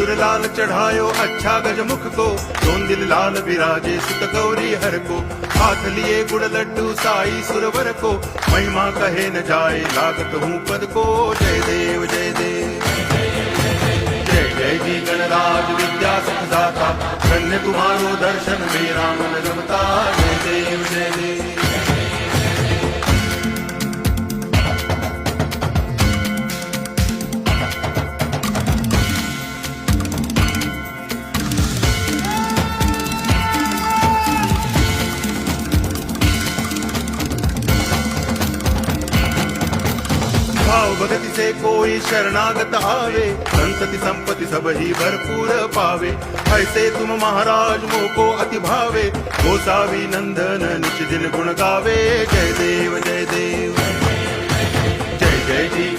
सिंदूर लाल चढ़ायो अच्छा गजमुख को, दोन दिल लाल विराजे सुत गौरी हर को, हाथ लिए गुड़ लड्डू साई सुरवर को, महिमा कहे न जाए लागत हूँ पद को। जय देव जय देव जय जय जी गणराज विद्या सुख दाता, धन्य तुम्हारो दर्शन मेरा मन रमता। जय देव जय देव भाव भगति से कोई शरणागत आवे, संतति संपत्ति सब ही भरपूर पावे। ऐसे तुम महाराज मोको अति भावे, गोसावी नंदन निच दिन गुण गावे। जय देव जय देव